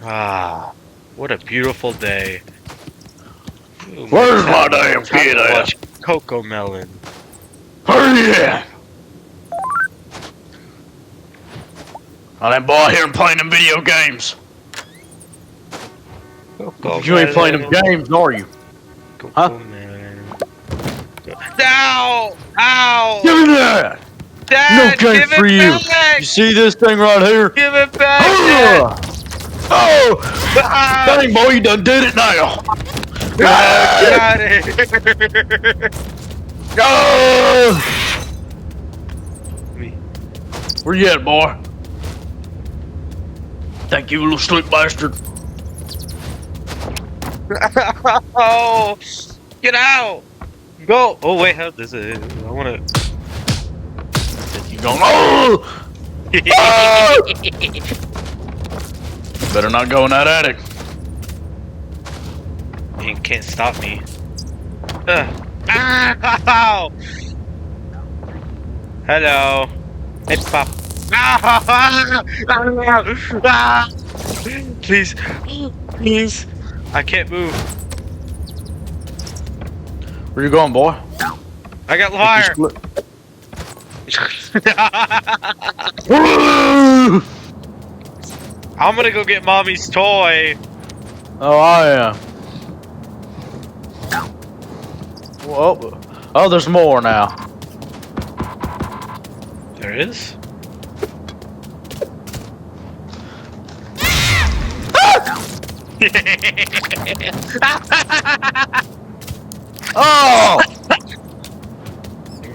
Ah, what a beautiful day. Ooh, Where's my time damn to kid at? watch Coco Melon. Hurry yeah! Oh, that boy here playing them video games. Coco You ain't playing them Melon. games, are you? Coco Huh? Melon. Ow! Ow! Give me that! Dad, No game give for it you. back! You see this thing right here? Give it back, Dad! Oh! Ah! Dang, boy, you done did it now. Oh, Ah! got it! Oh! Me. Where you at, boy? Thank you, little slick bastard. Oh! Get out! Go! Oh, wait, how does it? I wanna. You going? Oh! Oh! Better not go in that attic. You can't stop me. Ow! Hello. It's Pop. Please. Please. I can't move. Where you going, boy? I got fire. I'm gonna go get mommy's toy. Oh, I am. Whoa. Oh, there's more now. There is? Oh!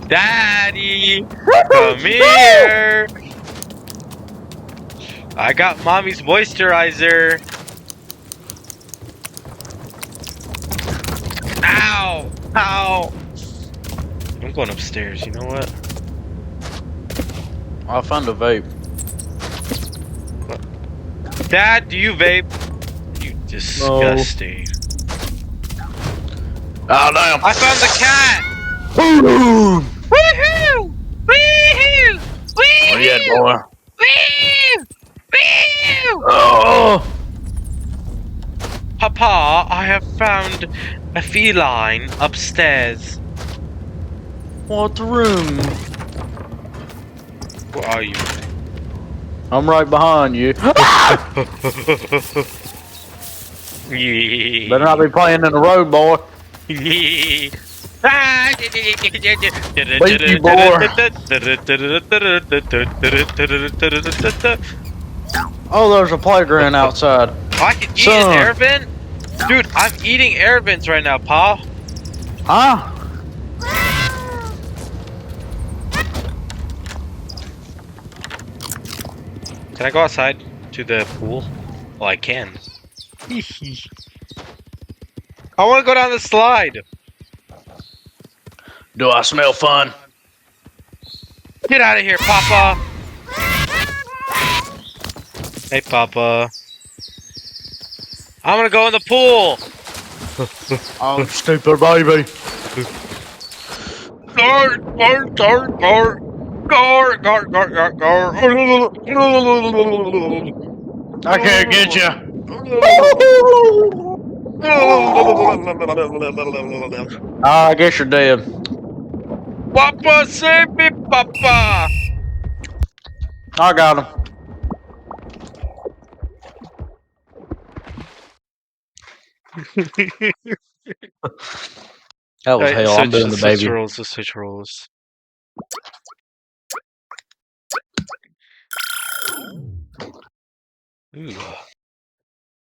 Daddy! Come here! I got mommy's moisturizer. Ow! Ow! I'm going upstairs, you know what? I found a vape. Dad, do you vape? You disgusting. Oh, damn. I found the cat! Woohoo! Woohoo! Woohoo! Where you at, boy? Woo! Woo! Oh! Papa, I have found a feline upstairs. What room? Where are you? I'm right behind you. Better not be playing in the road, boy. Beat you, boy. Oh, there's a playground outside. I can eat Son. an air vent? Dude, I'm eating air vents right now, Pa. Huh? Can I go outside to the pool? Well, I can. I want to go down the slide. Do I smell fun? Get out of here, Papa. Hey, Papa. I'm gonna go in the pool. Oh, stupid baby. Guard, guard, guard, guard. Guard, guard, guard, guard, guard. I can't get you. I guess you're dead. Papa, save me, Papa. I got him. That was hell. I'm doing the baby. Switch rolls. Ooh.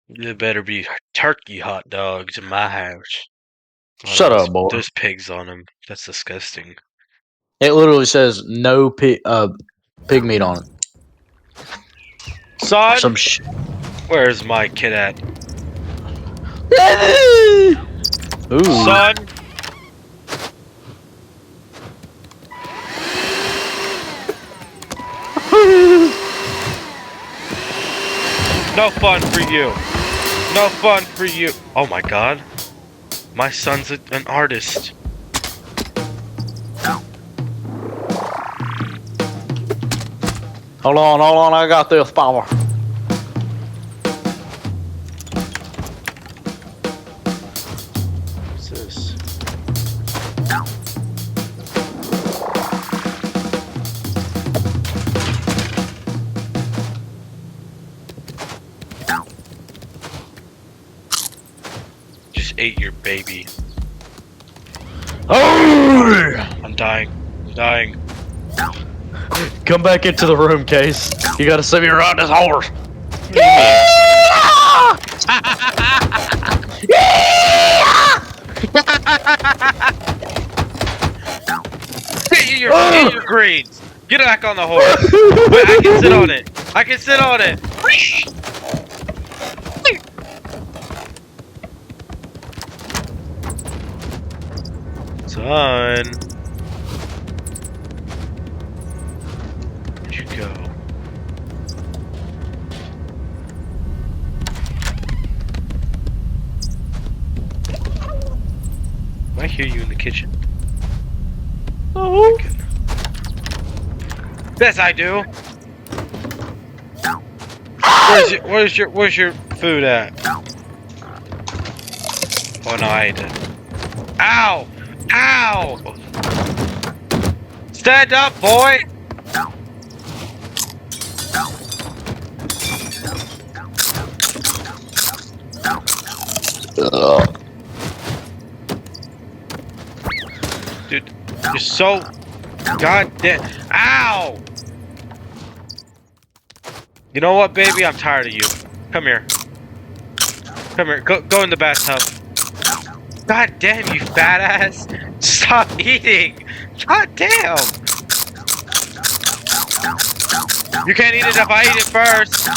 There better be turkey hot dogs in my house. Shut up, boy. There's pigs on them. That's disgusting. It literally says no pig meat on it. Son, Some where's my kid at? Ooh. Son. No fun for you. No fun for you. Oh my god. My son's an artist. Hold on, I got this power. ate your baby. Oh! I'm dying. I'm dying. Come back into the room, Case. You gotta send me around this horse. What do you mean? Eat your greens. Get back on the horse. Wait, I can sit on it. I can sit on it. Son. Where'd you go? I hear you in the kitchen. Oh. Yes, I do. Where's your food at? Oh no, I ate it. Ow! Ow! Stand up, boy! Dude, you're so goddamn. Ow! You know what, baby? I'm tired of you. Come here. Come here. Go in the bathtub. God damn, you fat ass! Stop eating! God damn! You can't eat it if I eat it first!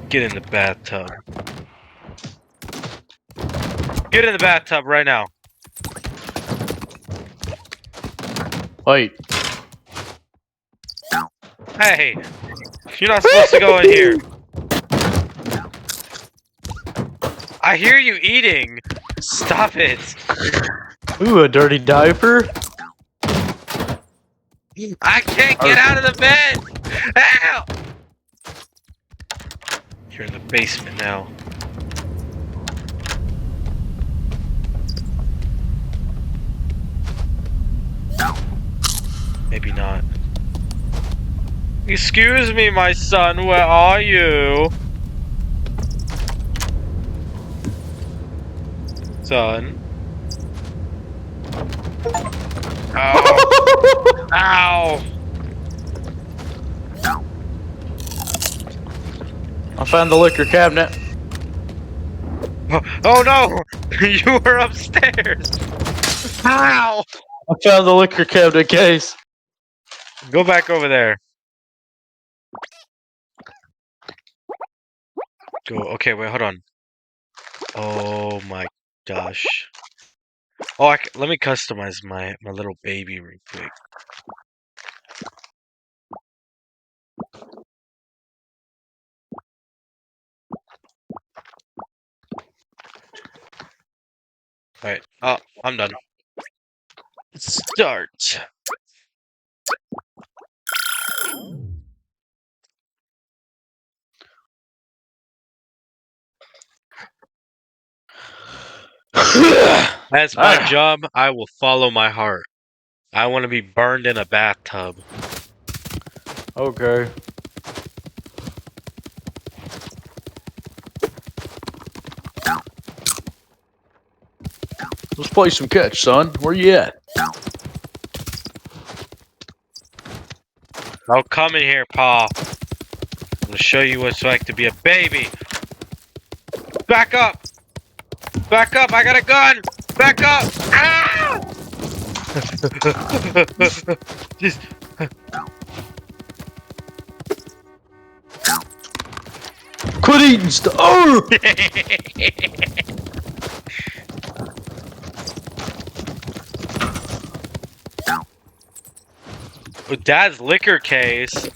Get in the bathtub. Get in the bathtub right now. Wait. Hey! You're not supposed to go in here. I hear you eating! Stop it! Ooh, a dirty diaper? I can't get out of the bed! Ow! You're in the basement now. Maybe not. Excuse me, my son, where are you? Son. Ow. Ow! I found the liquor cabinet. Oh no! You were upstairs! Ow! I found the liquor cabinet, Case. Go back over there. Go. Okay, wait, hold on. Oh my gosh. Oh, let me customize my little baby real quick. Alright. Oh, I'm done. Let's start. As my job, I will follow my heart. I want to be burned in a bathtub. Okay. Let's play some catch, son. Where you at? Oh, come in here, Pa. I'm gonna show you what it's like to be a baby. Back up! Back up! I got a gun! Back up! Ah! Just... Quit eating stuff! Oh! With Dad's liquor case.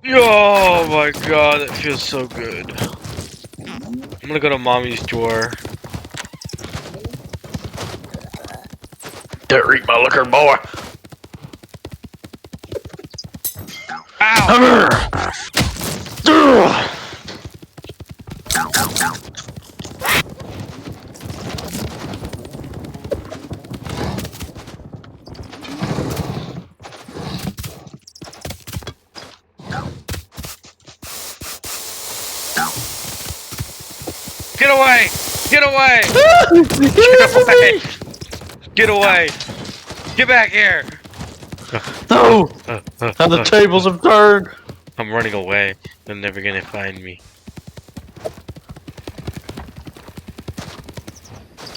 Oh my god, that feels so good. I'm gonna go to Mommy's drawer. Don't eat my liquor, boy. Ow! Get away! Get away! Get away! Get away! Get back here! No! How the tables have turned. I'm running away. They're never gonna find me.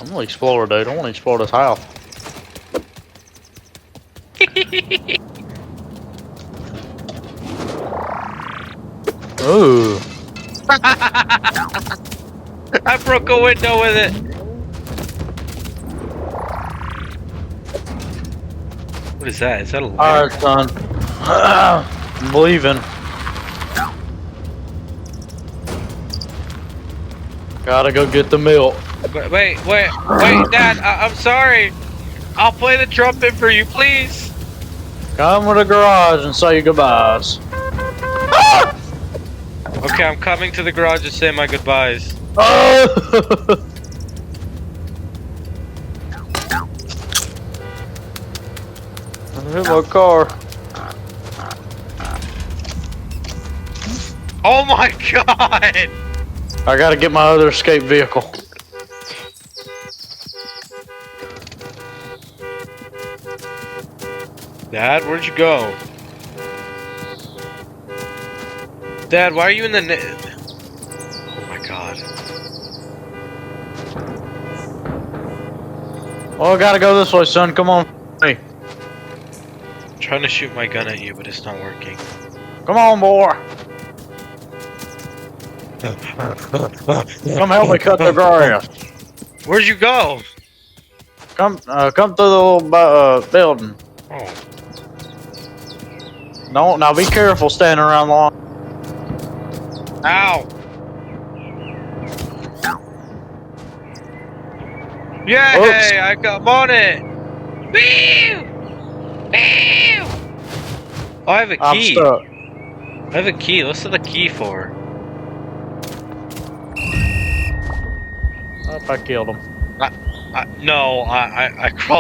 I'm gonna explore, dude. I wanna explore this house. Ooh. I broke a window with it! What is that? Is that a ladder? Alright, son. I'm leaving. Gotta go get the milk. Wait, Dad, I'm sorry. I'll play the trumpet for you, please. Come to the garage and say your goodbyes. Okay, I'm coming to the garage to say my goodbyes. Oh! I hit my car. Oh my god! I gotta get my other escape vehicle. Dad, where'd you go? Dad, why are you in the Oh my god. Oh, I gotta go this way, son. Come on. Hey. I'm trying to shoot my gun at you, but it's not working. Come on, boy. Come help me cut the grass. Where'd you go? Come through the little building. Oh. No, now be careful standing around long. Ow! Yay! Oops. I'm on it! Woo! Woo! Oh, I have a I'm key. stuck. I have a key. What's the key for? Oh, I killed him. No, I crawled.